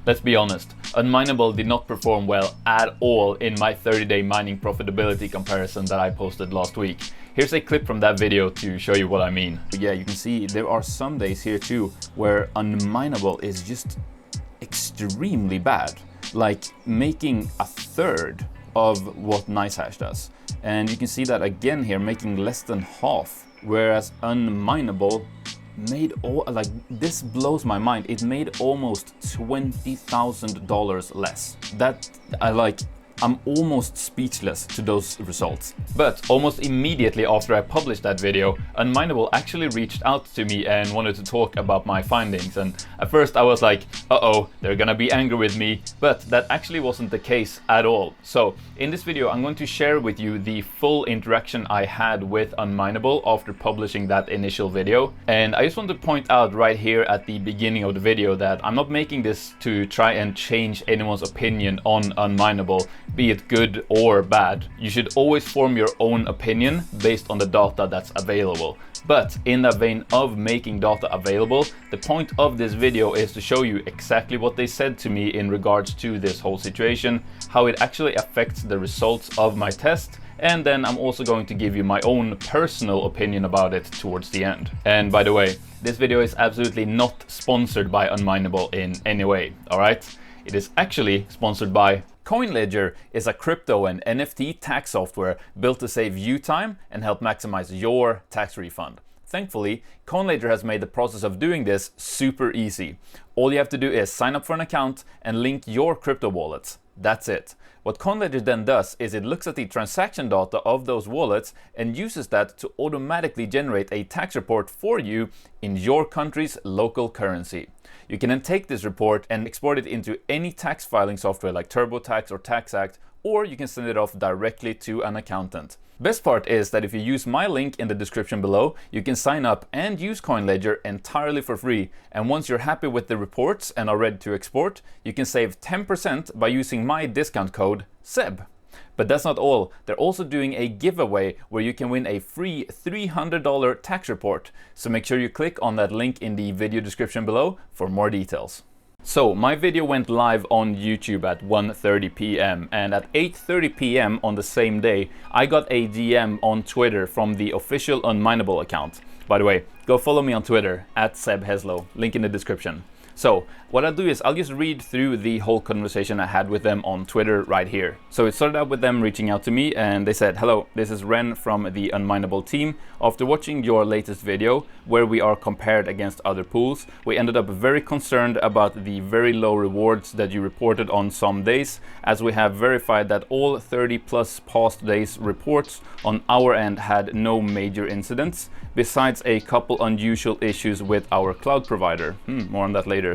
Let's be honest, unMineable did not perform well at all in my 30-day mining profitability comparison that I posted last week. Here's a clip from that video to show you what I mean. Yeah, you can see there are some days here too where unMineable is just extremely bad, like making a third of what NiceHash does. And you can see that again here, making less than half, whereas unMineable made all, like, this blows my mind. It made almost $20,000 less. That I'm almost speechless to those results. But almost immediately after I published that video, unMineable actually reached out to me and wanted to talk about my findings. And at first I was like, uh-oh, they're gonna be angry with me, but that actually wasn't the case at all. So in this video, I'm going to share with you the full interaction I had with unMineable after publishing that initial video. And I just want to point out right here at the beginning of the video that I'm not making this to try and change anyone's opinion on unMineable, be it good or bad. You should always form your own opinion based on the data that's available. But in the vein of making data available, the point of this video is to show you exactly what they said to me in regards to this whole situation, how it actually affects the results of my test, and then I'm also going to give you my own personal opinion about it towards the end. And by the way, this video is absolutely not sponsored by unMineable in any way, alright? It is actually sponsored by CoinLedger. Is a crypto and NFT tax software built to save you time and help maximize your tax refund. Thankfully, CoinLedger has made the process of doing this super easy. All you have to do is sign up for an account and link your crypto wallets. That's it. What CoinLedger then does is it looks at the transaction data of those wallets and uses that to automatically generate a tax report for you in your country's local currency. You can then take this report and export it into any tax filing software like TurboTax or TaxAct, or you can send it off directly to an accountant. Best part is that if you use my link in the description below, you can sign up and use CoinLedger entirely for free. And once you're happy with the reports and are ready to export, you can save 10% by using my discount code 𝗧. But that's not all. They're also doing a giveaway where you can win a free $300 tax report. So make sure you click on that link in the video description below for more details. So my video went live on YouTube at 1:30 p.m. and at 8:30 p.m. on the same day, I got a DM on Twitter from the official unMineable account. By the way, go follow me on Twitter at 𝗧_, link in the description. So what I'll do is I'll just read through the whole conversation I had with them on Twitter right here. So it started out with them reaching out to me and they said, "Hello, this is Ren from the unMineable team. After watching your latest video where we are compared against other pools, we ended up very concerned about the very low rewards that you reported on some days, as we have verified that all 30 plus past days reports on our end had no major incidents, besides a couple unusual issues with our cloud provider." More on that later.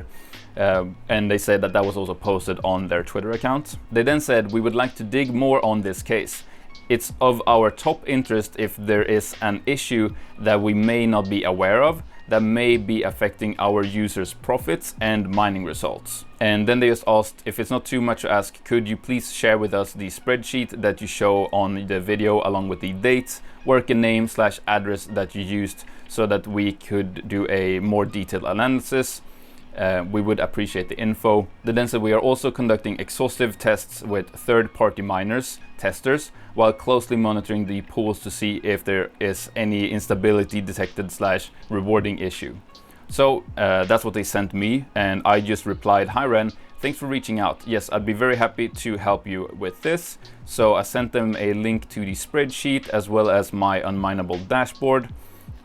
And they said that that was also posted on their Twitter account. They then said, "We would like to dig more on this case. It's of our top interest if there is an issue that we may not be aware of that may be affecting our users' profits and mining results." And then they just asked, if it's not too much to ask, could you please share with us the spreadsheet that you show on the video along with the date, worker name / address that you used so that we could do a more detailed analysis. We would appreciate the info. They then said, "We are also conducting exhaustive tests with third-party miners, testers, while closely monitoring the pools to see if there is any instability detected / rewarding issue." So that's what they sent me, and I just replied, "Hi Ren, thanks for reaching out. Yes, I'd be very happy to help you with this." So I sent them a link to the spreadsheet as well as my unMineable dashboard.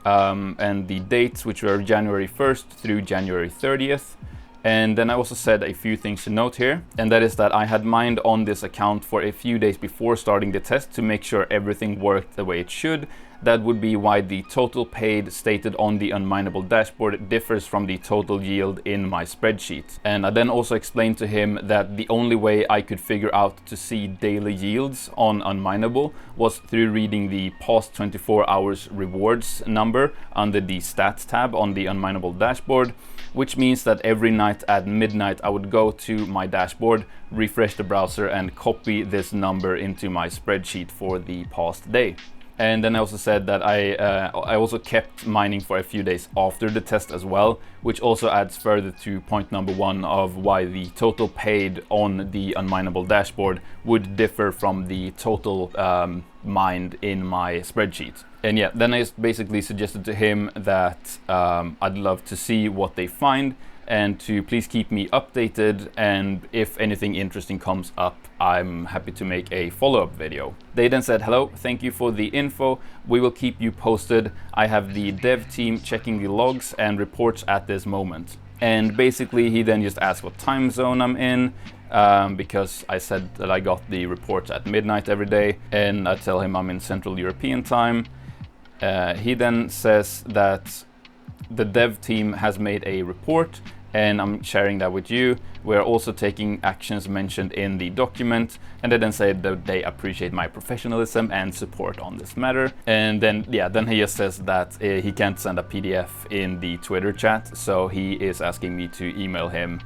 And the dates, which were January 1st through January 30th. And then I also said a few things to note here, and that is that I had mined on this account for a few days before starting the test to make sure everything worked the way it should. That would be why the total paid stated on the unMineable dashboard differs from the total yield in my spreadsheet. And I then also explained to him that the only way I could figure out to see daily yields on unMineable was through reading the past 24 hours rewards number under the stats tab on the unMineable dashboard, which means that every night at midnight I would go to my dashboard, refresh the browser and copy this number into my spreadsheet for the past day. And then I also said that I also kept mining for a few days after the test as well, which also adds further to point number 1 of why the total paid on the unMineable dashboard would differ from the total mined in my spreadsheet. And yeah, then I just basically suggested to him that I'd love to see what they find and to please keep me updated, and if anything interesting comes up, I'm happy to make a follow-up video. They then said, hello, thank you for the info. We will keep you posted. I have the dev team checking the logs and reports at this moment. And basically he then just asked what time zone I'm in, because I said that I got the reports at midnight every day, and I tell him I'm in Central European time. He then says that the dev team has made a report, and I'm sharing that with you. We're also taking actions mentioned in the document, and they then say that they appreciate my professionalism and support on this matter. And then, yeah, then he just says that he can't send a PDF in the Twitter chat, so he is asking me to email him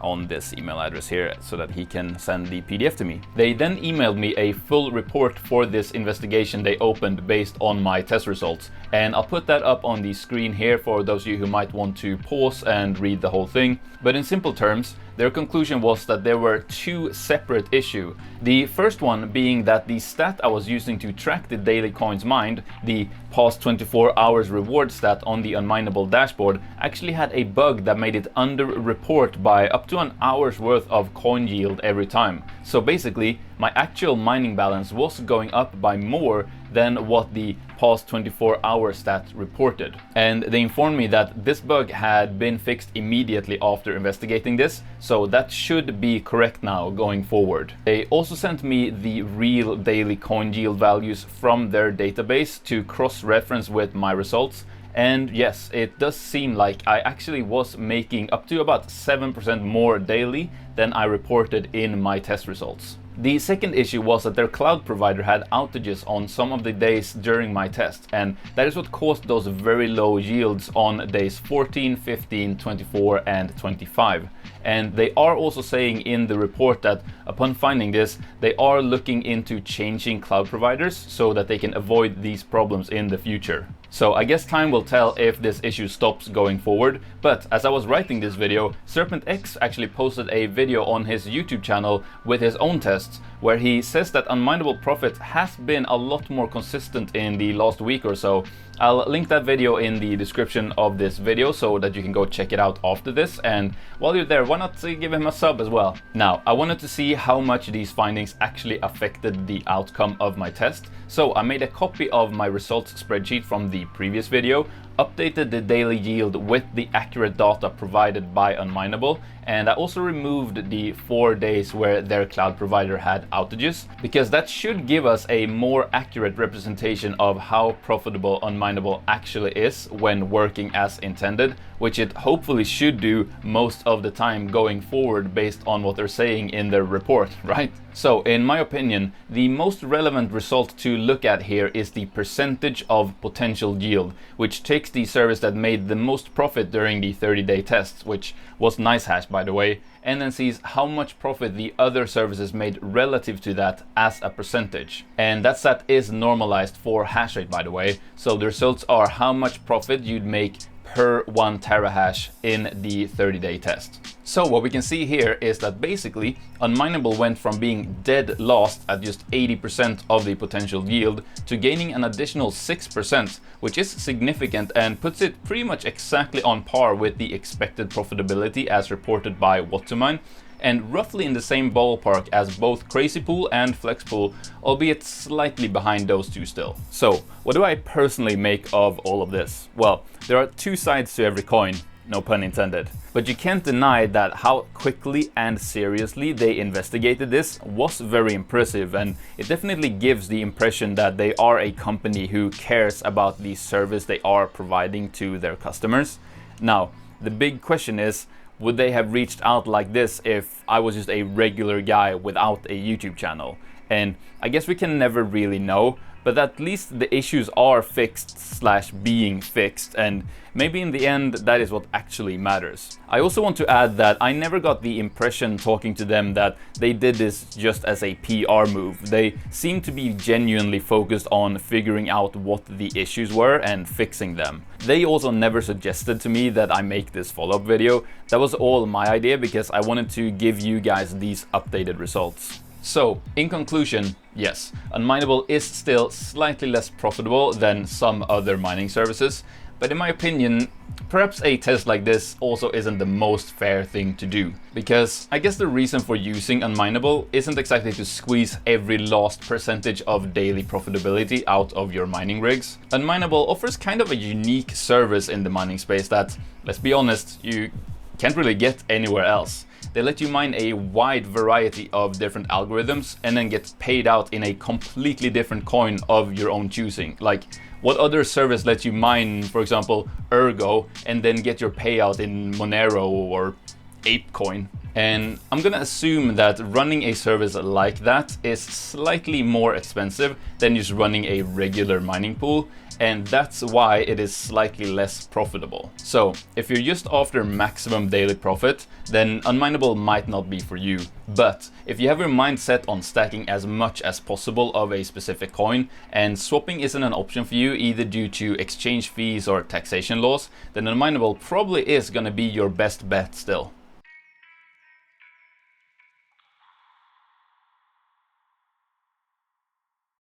on this email address here so that he can send the PDF to me. They then emailed me a full report for this investigation they opened based on my test results, and I'll put that up on the screen here for those of you who might want to pause and read the whole thing. But in simple terms, their conclusion was that there were 2 separate issues. The first one being that the stat I was using to track the daily coins mined, the past 24 hours reward stat on the unMineable dashboard, actually had a bug that made it under-report by up to an hour's worth of coin yield every time. So basically, my actual mining balance was going up by more than what the past 24-hour stat reported. And they informed me that this bug had been fixed immediately after investigating this, so that should be correct now going forward. They also sent me the real daily coin yield values from their database to cross-reference with my results. And yes, it does seem like I actually was making up to about 7% more daily than I reported in my test results. The second issue was that their cloud provider had outages on some of the days during my test, and that is what caused those very low yields on days 14, 15, 24 and 25. And they are also saying in the report that upon finding this, they are looking into changing cloud providers so that they can avoid these problems in the future. So I guess time will tell if this issue stops going forward, but as I was writing this video, 𝗧-𝗏𝗃𝗃 actually posted a video on his YouTube channel with his own tests, where he says that unMineable profit has been a lot more consistent in the last week or so. I'll link that video in the description of this video so that you can go check it out after this, and while you're there, why not give him a sub as well. Now, I wanted to see how much these findings actually affected the outcome of my test, so I made a copy of my results spreadsheet from the previous video, updated the daily yield with the accurate data provided by unMineable, and I also removed the 4 days where their cloud provider had outages, because that should give us a more accurate representation of how profitable unMineable actually is when working as intended, which it hopefully should do most of the time going forward based on what they're saying in their report, right? So in my opinion, the most relevant result to look at here is the percentage of potential yield, which takes the service that made the most profit during the 30-day test, which was 𝗧hash by the way, and then sees how much profit the other services made relative to that as a percentage. And that stat is normalized for hash rate by the way, so the results are how much profit you'd make per 1 terahash in the 30-day test. So what we can see here is that basically unMineable went from being dead last at just 80% of the potential yield to gaining an additional 6%, which is significant and puts it pretty much exactly on par with the expected profitability as reported by 𝗬𝗏𝗏𝗏, and roughly in the same ballpark as both Crazypool and Flexpool, albeit slightly behind those two still. So what do I personally make of all of this? Well, there are 2 sides to every coin, no pun intended. But you can't deny that how quickly and seriously they investigated this was very impressive, and it definitely gives the impression that they are a company who cares about the service they are providing to their customers. Now, the big question is, would they have reached out like this if I was just a regular guy without a YouTube channel? And I guess we can never really know, but at least the issues are fixed slash being fixed, and maybe in the end that is what actually matters. I also want to add that I never got the impression talking to them that they did this just as a PR move. They seemed to be genuinely focused on figuring out what the issues were and fixing them. They also never suggested to me that I make this follow-up video. That was all my idea because I wanted to give you guys these updated results. So, in conclusion, yes, unMineable is still slightly less profitable than some other mining services, but in my opinion, perhaps a test like this also isn't the most fair thing to do. Because I guess the reason for using unMineable isn't exactly to squeeze every last percentage of daily profitability out of your mining rigs. unMineable offers kind of a unique service in the mining space that, let's be honest, you can't really get anywhere else. They let you mine a wide variety of different algorithms and then get paid out in a completely different coin of your own choosing. Like, what other service lets you mine, for example, Ergo, and then get your payout in Monero or ApeCoin? And I'm gonna assume that running a service like that is slightly more expensive than just running a regular mining pool, and that's why it is slightly less profitable. So if you're just after maximum daily profit, then unMineable might not be for you. But if you have your mind set on stacking as much as possible of a specific coin, and swapping isn't an option for you either due to exchange fees or taxation laws, then unMineable probably is gonna be your best bet still.